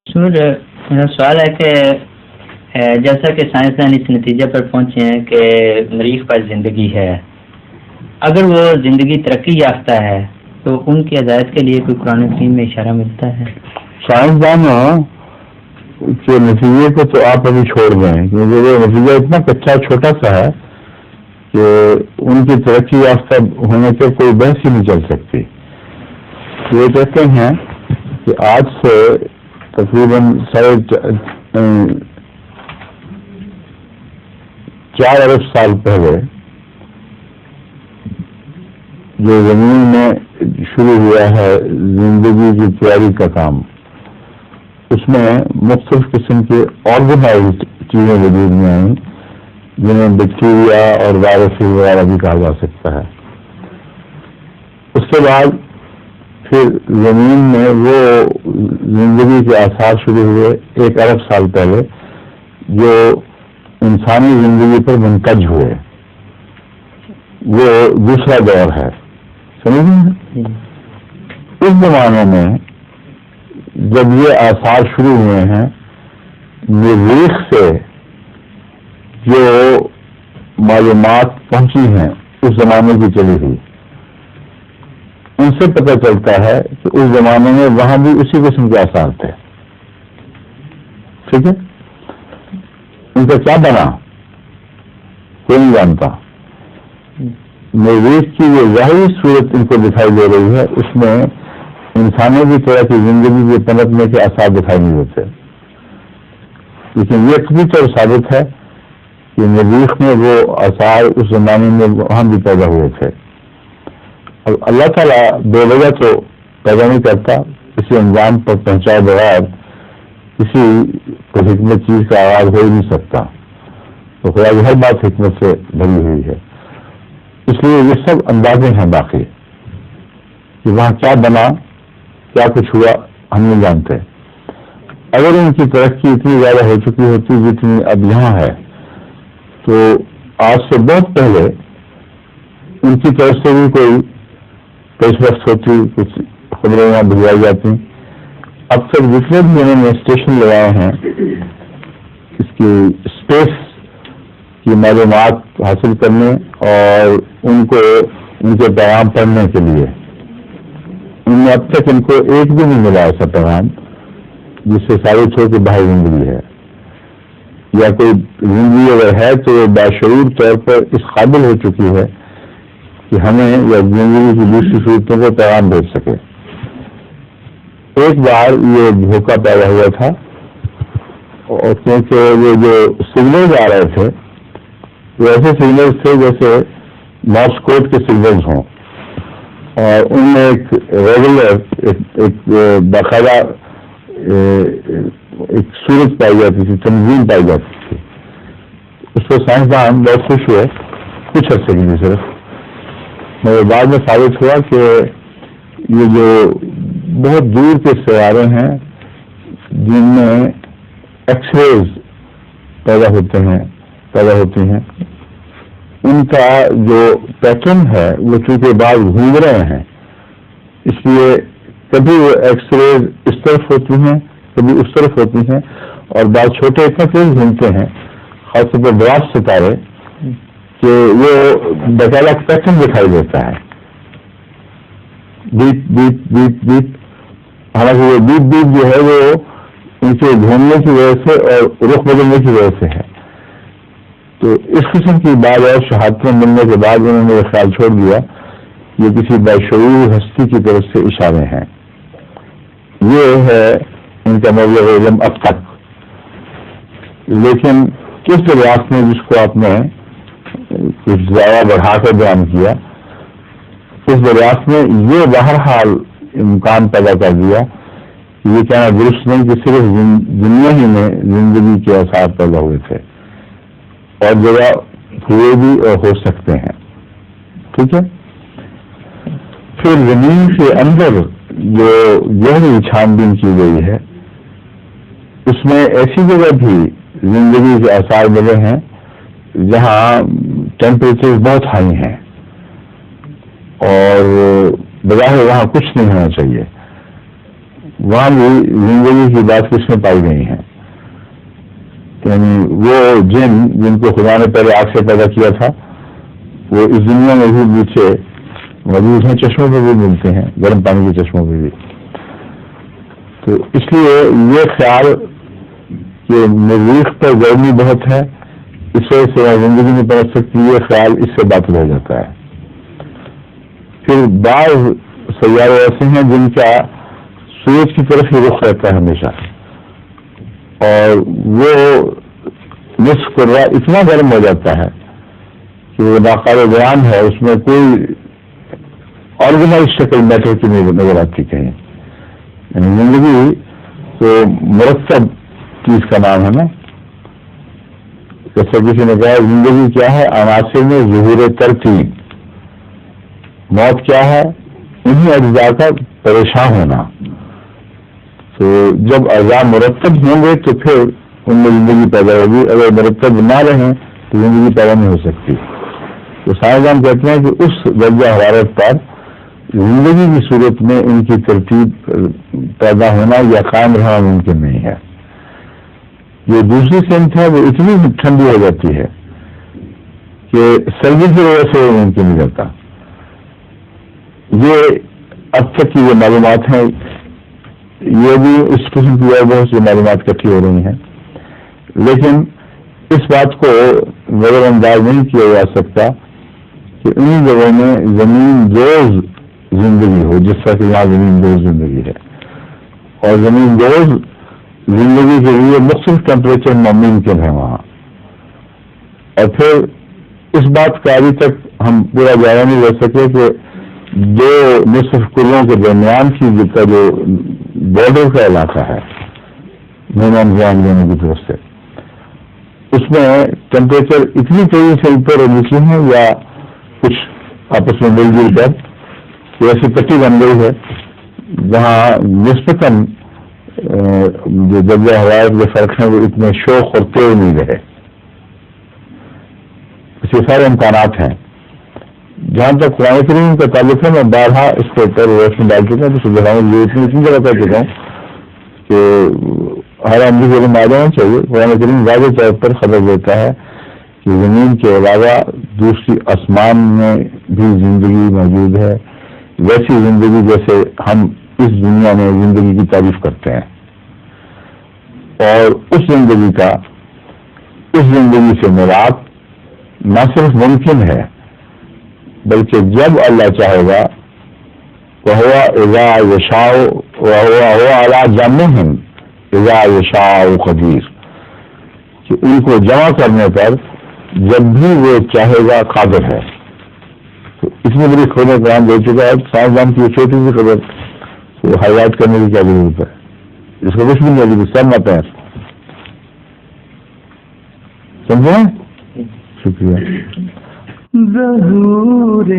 سر میرا سوال ہے کہ جیسا کہ سائنسدان اس نتیجے پر پہنچے ہیں کہ مریخ پر زندگی ہے، اگر وہ زندگی ترقی یافتہ ہے تو ان کی ہدایت کے لیے کوئی قرآن کریم میں اشارہ ملتا ہے؟ سائنسدانوں کے نتیجے کو تو آپ ابھی چھوڑ دیں، کیونکہ وہ نتیجہ اتنا کچا چھوٹا سا ہے کہ ان کی ترقی یافتہ ہونے پہ کوئی بحث ہی نہیں چل سکتی. یہ کہتے ہیں کہ آج سے تقریباً 4 ارب سال پہلے جو زمین میں شروع ہوا ہے زندگی کی تیاری کا کام، اس میں مختلف قسم کے آرگنائزڈ چیزیں وجود میں آئیں جنہیں بیکٹیریا اور وائرس وغیرہ بھی کہا جا سکتا ہے. اس کے بعد پھر زمین میں وہ زندگی کے آثار شروع ہوئے 1 ارب سال پہلے جو انسانی زندگی پر منتج ہوئے. وہ دوسرا دور ہے، سمجھیں. اس زمانے میں جب یہ آثار شروع ہوئے ہیں، مریخ سے جو معلومات پہنچی ہیں اس زمانے کی چلی ہوئی، ان سے پتہ چلتا ہے کہ اس زمانے میں وہاں بھی اسی قسم کے آثار تھے. ٹھیک ہے، ان کا کیا بنا کوئی نہیں جانتا. مریخ کی جو ظاہری صورت ان کو دکھائی دے رہی ہے، اس میں انسانوں کی طرح کی زندگی کے پنپنے کے آثار دکھائی نہیں دیتے، لیکن یہ کبھی طور ثابت ہے کہ مریخ میں وہ آثار اس زمانے میں وہاں بھی پیدا ہوئے تھے. اب اللہ تعالیٰ بے وجہ تو پیدا نہیں کرتا، کسی انجام پر پہنچائے بغیر کسی حکمت چیز کا آغاز ہو ہی نہیں سکتا. تو خدا کی ہر بات حکمت سے بھری ہوئی ہے، اس لیے یہ سب اندازے ہیں باقی کہ وہاں کیا بنا، کیا کچھ ہوا، ہم نہیں جانتے. اگر ان کی ترقی اتنی زیادہ ہو چکی ہوتی جتنی اب یہاں ہے، تو آج سے بہت پہلے ان کی طرف سے بھی کوئی پیش رفت ہوتی، کچھ خبریں یہاں بھجوائی جاتی. اب تک جتنے بھی انہوں نے اسٹیشن لگائے ہیں اس کی اسپیس کی معلومات حاصل کرنے اور ان کو ان کے پیغام پڑھنے کے لیے، ان میں اب تک ان کو ایک بھی نہیں ملا ایسا پیغام جس سے ثابت ہو کہ باہر زندگی ہے، یا کوئی زندگی اگر ہے تو وہ باشعور طور پر اس قابل ہو چکی ہے کہ ہمیں یا زندگی کی دوسری صورتوں کو پیغام بھیج سکے. ایک بار یہ دھوکہ پیدا ہوا تھا، اور کیونکہ وہ جو سگنلز آ رہے تھے وہ ایسے سگنلز تھے جیسے مارس کوڈ کے سگنلز ہوں، اور ان میں ایک ریگولر ایک باقاعدہ ایک صورت پائی جاتی تھی، تنظیم پائی جاتی تھی. اس کو سائنسدان بہت خوش ہوئے کچھ عرصے کے لیے صرف، مگر بعد میں ثابت ہوا کہ یہ جو بہت دور کے سیارے ہیں جن میں ایکس ریز پیدا ہوتی ہیں، ان کا جو پیٹرن ہے وہ چونکہ بعض گھوم رہے ہیں، اس لیے کبھی وہ ایکس ریز اس طرف ہوتی ہیں کبھی اس طرف ہوتی ہیں، اور بعض چھوٹے اتنے تیز گھومتے ہیں خاص طور پر ڈوارف ستارے کہ وہ باقاعدہ پیٹرن دکھائی دیتا ہے، بیپ بیپ بیپ بیپ. حالانکہ وہ بیپ بیپ جو ہے وہ ان کے گھومنے کی وجہ سے اور رخ بدلنے کی وجہ سے ہے. تو اس قسم کی بعض اور شہادتیں ملنے کے بعد انہوں نے یہ خیال چھوڑ دیا یہ کسی باشعور ہستی کی طرف سے اشارے ہیں. یہ ہے ان کا مبلغ علم اب تک. لیکن کس دریافت میں جس کو آپ نے کچھ زیادہ بڑھا کر بیان کیا، اس دریافت میں یہ بہرحال امکان پیدا کر دیا کہ یہ کہنا درست نہیں کہ صرف دنیا ہی میں زندگی کے آثار پیدا ہوئے تھے، اور جگہ ہوئے بھی اور ہو سکتے ہیں. ٹھیک ہے. پھر زمین کے اندر جو گہری چھان بین کی گئی ہے اس میں ایسی جگہ بھی زندگی کے آثار ملے ہیں جہاں ٹیمپریچر بہت ہائی ہیں اور بظاہر وہاں کچھ نہیں ہونا چاہیے، وہاں بھی زندگی کی بات کس میں پائی گئی ہے. یعنی وہ جن جن کو خدا نے پہلے آگ سے پیدا کیا تھا وہ اس دنیا میں بھی نیچے موجود ہیں, چشموں پہ بھی ملتے ہیں, گرم پانی کے چشموں پہ بھی. تو اس لیے یہ خیال کہ مریخ پر گرمی بہت ہے اس وجہ سے زندگی نہیں پہنچ سکتی, یہ خیال اس سے باطل ہو جاتا ہے. پھر بعض سیارے ایسے ہیں جن کا سورج کی طرف ہی رخ رہتا ہے ہمیشہ, اور وہ نصف کرہ اتنا گرم ہو جاتا ہے کہ وہ ناقابل بیان ہے, اس میں کوئی آرگنائز شکل میٹر کی نہیں نظر آتی کہیں. یعنی زندگی تو مرتب چیز کا نام ہے نا. جیسا کسی نے کہا زندگی کیا ہے, عناصر میں ظہور ترتیب. موت کیا ہے, انہیں اجزاء کا پریشان ہونا. تو جب اجزاء مرتب ہوں گے تو پھر ان میں زندگی پیدا ہوگی, اگر مرتب نہ رہیں تو زندگی پیدا نہیں ہو سکتی. تو سائنسدان کہتے ہیں کہ اس درجہ حرارت پر زندگی کی صورت میں ان کی ترتیب پیدا ہونا یا قائم رہنا ممکن نہیں ہے. یہ دوسری سمت ہے وہ اتنی ٹھنڈی ہو جاتی ہے کہ سردی کی وجہ سے وہ ممکن نہیں رہتا. یہ اب تک کی جو معلومات ہیں یہ بھی اس قسم کی بہت سی معلومات اکٹھی ہو رہی ہیں, لیکن اس بات کو نظر انداز نہیں کیا جا سکتا کہ ان جگہوں میں زمین دوز زندگی ہو, جس طرح کہ یہاں زمین دوز زندگی ہے, اور زمین دوز زندگی کے لیے مختلف ٹیمپریچر ممکن ہے وہاں. اور پھر اس بات کا ابھی تک ہم پورا جائزہ نہیں لے سکے کہ دو نصف کلوں کے درمیان کی جو بارڈر کا علاقہ ہے میدان جان لینے کی طرف سے, اس میں ٹیمپریچر اتنی تیزی سے اوپر اور نیچے ہیں یا کچھ آپس میں مل جل کر ایسی پٹی بن گئی ہے جہاں نسبتاً جو درجہ حرارت کے فرق ہیں وہ اتنے شوق اور تیز نہیں رہے. یہ سارے امکانات ہیں. جہاں تک قرآن کریم کا تعلق ہے میں بارہا اس کے اوپر روشنی ڈال چکا ہوں, تو سدھراؤں یہ اتنی جگہ کہہ چکا ہوں کہ ہر آدمی کو علم آ جانا چاہیے. قرآن کریم واضح طور پر خبر دیتا ہے کہ زمین کے علاوہ دوسری آسمان میں بھی زندگی موجود ہے, ویسی زندگی جیسے ہم اس دنیا میں زندگی کی تعریف کرتے ہیں. اور اس زندگی سے مراد نہ صرف ممکن ہے بلکہ جب اللہ چاہے گا وَهُوَ إِذَا يَشَاءُ وَهُوَ عَلَىٰ جَمْعِهِمْ إِذَا يَشَاءُ قَدِيرٌ, کہ ان کو جمع کرنے پر جب بھی وہ چاہے گا قادر ہے. تو اتنی بڑی خبر قرآن دے چکا ہے, سائنسدان کی چھوٹی سی خبر کو ہائی لائٹ کرنے کی کیا ضرورت ہے. اس کو کچھ بھی نہیں لگی, سب نہ پیر. سمجھے؟ شکریہ. ظہور